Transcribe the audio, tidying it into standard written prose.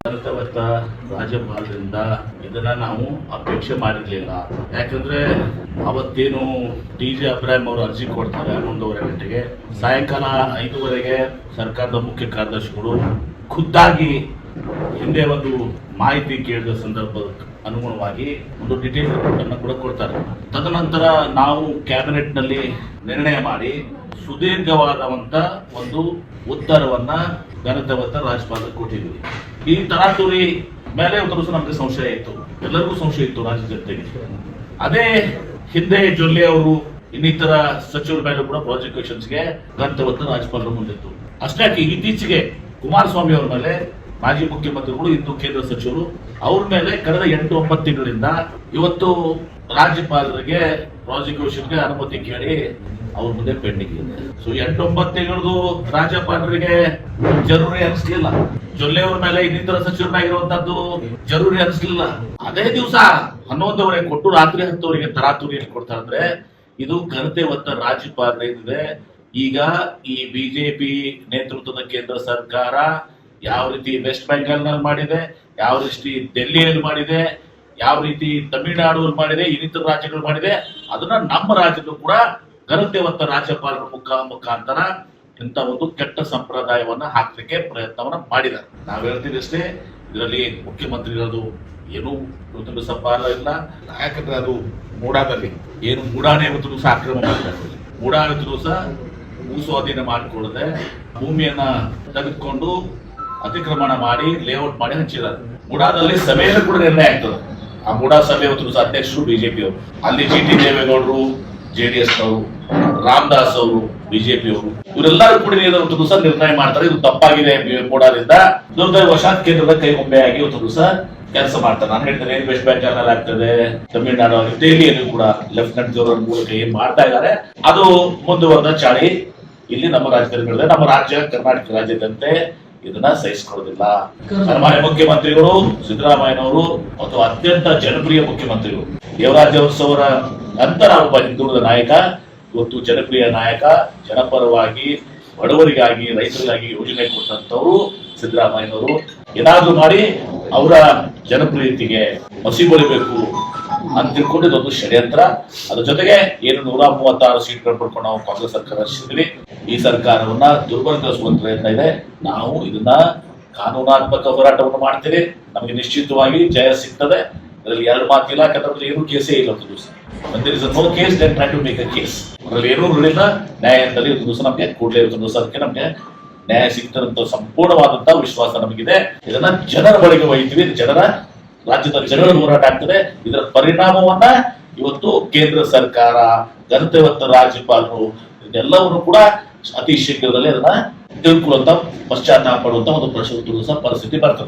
ಅರ್ಥವತ್ತ ರಾಜ್ಯಪಾಲರಿಂದ ಇದನ್ನ ನಾವು ಅಪೇಕ್ಷೆ ಮಾಡಿರ್ಲಿಲ್ಲ. ಯಾಕಂದ್ರೆ ಅವತ್ತೇನು ಟಿ.ಜೆ. ಅಬ್ರಾಹಿಂ ಅವರು ಅರ್ಜಿ ಕೊಡ್ತಾರೆ 11:30 ಗಂಟೆಗೆ, ಸಾಯಂಕಾಲ 5:30ಗೆ ಸರ್ಕಾರದ ಮುಖ್ಯ ಕಾರ್ಯದರ್ಶಿಗಳು ಖುದ್ದಾಗಿ ಹಿಂದೆ ಒಂದು ಮಾಹಿತಿ ಕೇಳಿದ ಸಂದರ್ಭಕ್ಕೆ ಅನುಗುಣವಾಗಿ ಒಂದು ಡಿಟೇಲ್ ರಿಪೋರ್ಟ್ ಅನ್ನು ಕೂಡ ಕೊಡ್ತಾರೆ. ತದನಂತರ ನಾವು ಕ್ಯಾಬಿನೆಟ್ ನಲ್ಲಿ ನಿರ್ಣಯ ಮಾಡಿ ಸುದೀರ್ಘವಾದಂತ ಒಂದು ಉತ್ತರವನ್ನ ಘನತೆವತ್ತ ರಾಜ್ಯಪಾಲರಿಗೆ ಕೊಟ್ಟಿದ್ವಿ. ಈ ತರಾತುರಿ ಮೇಲೆ ಒಂದು ನಮಗೆ ಸಂಶಯ ಇತ್ತು, ಎಲ್ಲರಿಗೂ ಸಂಶಯ ಇತ್ತು ರಾಜ್ಯ ಜನತೆಗೆ. ಅದೇ ಹಿಂದೆ ಜೊಲ್ಲೆ ಅವರು ಇನ್ನಿತರ ಸಚಿವರ ಮೇಲೆ ಕೂಡ ಪ್ರಾಸಿಕ್ಯೂಷನ್ಸ್ಗೆ ಘನತೆವತ್ತ ರಾಜ್ಯಪಾಲರು ಮುಂದಿತ್ತು. ಅಷ್ಟೇ ಇತ್ತೀಚೆಗೆ ಕುಮಾರಸ್ವಾಮಿ ಅವರ ಮೇಲೆ ಮಾಜಿ ಮುಖ್ಯಮಂತ್ರಿಗಳು ಇಂದು ಕೇಂದ್ರ ಸಚಿವರು ಅವ್ರ ಮೇಲೆ ಕಳೆದ 8-9 ತಿಂಗಳಿಂದ ಇವತ್ತು ರಾಜ್ಯಪಾಲರಿಗೆ ಪ್ರಾಸಿಕ್ಯೂಷನ್ಗೆ ಅನುಮತಿ ಕೇಳಿ ಅವ್ರ ಮುಂದೆ ಪೆಂಡಿಂಗ್ ಇದೆ. ಸೊ 8-9 ತಿಂಗಳದು ರಾಜ್ಯಪಾಲರಿಗೆ ಜರೂರಿ ಅನಿಸ್ಲಿಲ್ಲ. ಜೊಲ್ಲೆ ಅವ್ರ ಮೇಲೆ ಇನ್ನಿತರ ಸಚಿವರಾಗಿರುವಂತದ್ದು ಜರೂರಿ ಅನಿಸ್ಲಿಲ್ಲ. ಅದೇ ದಿವಸ 11:00 ಕೊಟ್ಟು ರಾತ್ರಿ 10:00 ತರಾತುರಿ ಕೊಡ್ತಾರೆ ಅಂದ್ರೆ ಇದು ಘನತೆ ಹೊತ್ತ ರಾಜ್ಯಪಾಲರ ಏನಿದೆ. ಈಗ ಈ ಬಿಜೆಪಿ ನೇತೃತ್ವದ ಕೇಂದ್ರ ಸರ್ಕಾರ ಯಾವ ರೀತಿ ವೆಸ್ಟ್ ಬೆಂಗಾಲ್ ನಲ್ಲಿ ಮಾಡಿದೆ, ಯಾವ ರೀತಿ ಡೆಲ್ಲಿಯಲ್ಲಿ ಮಾಡಿದೆ, ಯಾವ ರೀತಿ ತಮಿಳುನಾಡು ಮಾಡಿದೆ, ಇನ್ನಿತರ ರಾಜ್ಯಗಳು ಮಾಡಿದೆ, ಅದನ್ನ ನಮ್ಮ ರಾಜ್ಯದಲ್ಲೂ ಕೂಡ ಘನತೆ ಹೊತ್ತ ರಾಜ್ಯಪಾಲರ ಮುಖಾಂತರ ಇಂಥ ಒಂದು ಕೆಟ್ಟ ಸಂಪ್ರದಾಯವನ್ನ ಹಾಕ್ಲಿಕ್ಕೆ ಪ್ರಯತ್ನವನ್ನ ಮಾಡಿದ್ದಾರೆ. ನಾವ್ ಹೇಳ್ತೀವಿ ಅಷ್ಟೇ, ಇದರಲ್ಲಿ ಮುಖ್ಯಮಂತ್ರಿಗಳದು ಏನು ಇವತ್ತು ಸಪಾಲ ಇಲ್ಲ. ಯಾಕಂದ್ರೆ ಅದು ಮೂಡಾದಲ್ಲಿ ಏನು ಮೂಡಾನೇ ಇವತ್ತು ದಿವಸ ಆಕ್ರಮಣ ಮಾಡಿದ್ದಾರೆ. ಮೂಡಾ ಇವತ್ತು ದಿವಸ ಭೂ ಸ್ವಾಧೀನ ಮಾಡಿಕೊಳ್ಳದೆ ಭೂಮಿಯನ್ನ ತೆಗೆದುಕೊಂಡು ಅತಿಕ್ರಮಣ ಮಾಡಿ ಲೇಔಟ್ ಮಾಡಿ ಹಂಚಿದ್ದಾರೆ. ಮೂಡಾದಲ್ಲಿ ಸಭೆಯಲ್ಲೂ ಕೂಡ ನಿರ್ಣಯ ಆಗ್ತದೆ. ಆ ಮೂಡಾ ಸಭೆ ಇವತ್ತು ಅಧ್ಯಕ್ಷರು ಬಿಜೆಪಿ ಅವರು, ಅಲ್ಲಿ ಜಿ.ಟಿ. ದೇವೇಗೌಡರು ಜೆಡಿಎಸ್ ನವರು, ರಾಮದಾಸ್ ಅವರು ಬಿಜೆಪಿ ಅವರು, ಇವರೆಲ್ಲರೂ ಕೂಡ ಇವತ್ತು ದಿವಸ ನಿರ್ಣಯ ಮಾಡ್ತಾರೆ. ಇದು ತಪ್ಪಾಗಿದೆ ಮೂಡಾದಿಂದ, ದುರ್ದೈವಶಾತ್ ಕೇಂದ್ರದ ಕೈಗೊಂಬೆಯಾಗಿ ಇವತ್ತು ದಿವಸ ಕೆಲಸ ಮಾಡ್ತಾರೆ. ನಾನು ಹೇಳ್ತೇನೆ, ವೆಸ್ಟ್ ಬೆಂಗಾಲ್ ಆಗ್ತದೆ, ತಮಿಳುನಾಡು ದೆಹಲಿಯಲ್ಲಿ ಕೂಡ ಲೆಫ್ಟಿನೆಂಟ್ ಗವರ್ನರ್ ಮೂಲಕ ಏನ್ ಮಾಡ್ತಾ ಇದ್ದಾರೆ ಅದು ಮುಂದುವರೆದ ಚಾಳಿ ಇಲ್ಲಿ ನಮ್ಮ ರಾಜ್ಯದಲ್ಲಿ. ನಮ್ಮ ರಾಜ್ಯ ಕರ್ನಾಟಕ ರಾಜ್ಯದಂತೆ ಇದನ್ನ ಸಹಿಸಿಕೊಳ್ಳೋದಿಲ್ಲ. ಸನ್ಮಾನ್ಯ ಮುಖ್ಯಮಂತ್ರಿಗಳು ಸಿದ್ದರಾಮಯ್ಯನವರು ಮತ್ತು ಅತ್ಯಂತ ಜನಪ್ರಿಯ ಮುಖ್ಯಮಂತ್ರಿಗಳು, ದೇವರಾಜ ಅವರ ನಂತರ ಒಬ್ಬ ಹಿಂದುಳಿದ ನಾಯಕ, ಇವತ್ತು ಜನಪ್ರಿಯ ನಾಯಕ, ಜನಪರವಾಗಿ ಬಡವರಿಗಾಗಿ ರೈತರಿಗಾಗಿ ಯೋಜನೆ ಕೊಟ್ಟಂತವರು ಸಿದ್ದರಾಮಯ್ಯನವರು. ಏನಾದ್ರೂ ಮಾಡಿ ಅವರ ಜನಪ್ರಿಯತೆಗೆ ಮಸಿ ಬಳಿಬೇಕು ಅಂತ ತಿಳ್ಕೊಂಡು ಇದೊಂದು ಷಡ್ಯಂತ್ರ. ಅದ್ರ ಜೊತೆಗೆ ಏನು 136 ಸೀಟ್ಗಳು ಪಡ್ಕೊಂಡು ನಾವು ಕಾಂಗ್ರೆಸ್ ಸರ್ಕಾರ ರಚಿಸಿದ್ವಿ. ಈ ಸರ್ಕಾರವನ್ನ ದುರ್ಬಲಗೊಳಿಸುವ ಪ್ರಯತ್ನ ಇದೆ. ನಾವು ಇದನ್ನ ಕಾನೂನಾತ್ಮಕ ಹೋರಾಟವನ್ನು ಮಾಡ್ತೀವಿ. ನಮಗೆ ನಿಶ್ಚಿತವಾಗಿ ಜಯ ಸಿಗ್ತದೆ, ಅದರಲ್ಲಿ ಎರಡು ಮಾತಿಲ್ಲ. ಯಾಕಂದ್ರೆ ಏನು ಕೇಸೇ ಇಲ್ಲ. ಒಂದು ದಿವಸ no case then try to make a case. ಅದರಲ್ಲಿ ಏನೂ ನೋಡಿಲ್ಲ. ನ್ಯಾಯಾಲಯದಲ್ಲಿ ಒಂದು ದಿವಸ ನಮಗೆ ಕೂಡಲೇ ಒಂದು ದಿವಸ ಅದಕ್ಕೆ ನಮಗೆ ನ್ಯಾಯ ಸಿಗ್ತದಂತ ಸಂಪೂರ್ಣವಾದಂತಹ ವಿಶ್ವಾಸ ನಮಗಿದೆ. ಇದನ್ನ ಜನರ ಬಳಿಗೆ ಒಯ್ತೀವಿ. ರಾಜ್ಯದ ಜನರ ಹೋರಾಟ ಆಗ್ತದೆ. ಇದರ ಪರಿಣಾಮವನ್ನ ಇವತ್ತು ಕೇಂದ್ರ ಸರ್ಕಾರ, ಘನತೆ ಹೊತ್ತ ರಾಜ್ಯಪಾಲರು ಇದೆಲ್ಲವನ್ನು ಕೂಡ ಅತಿ ಶೀಘ್ರದಲ್ಲಿ ಅದನ್ನ ತಿಳ್ಕೊಳ್ಳುವಂತ, ಪಶ್ಚಾತ್ತಾಪ ಪಡುವಂತ ಒಂದು ಪರಿಸ್ಥಿತಿ ಬರ್ತದೆ.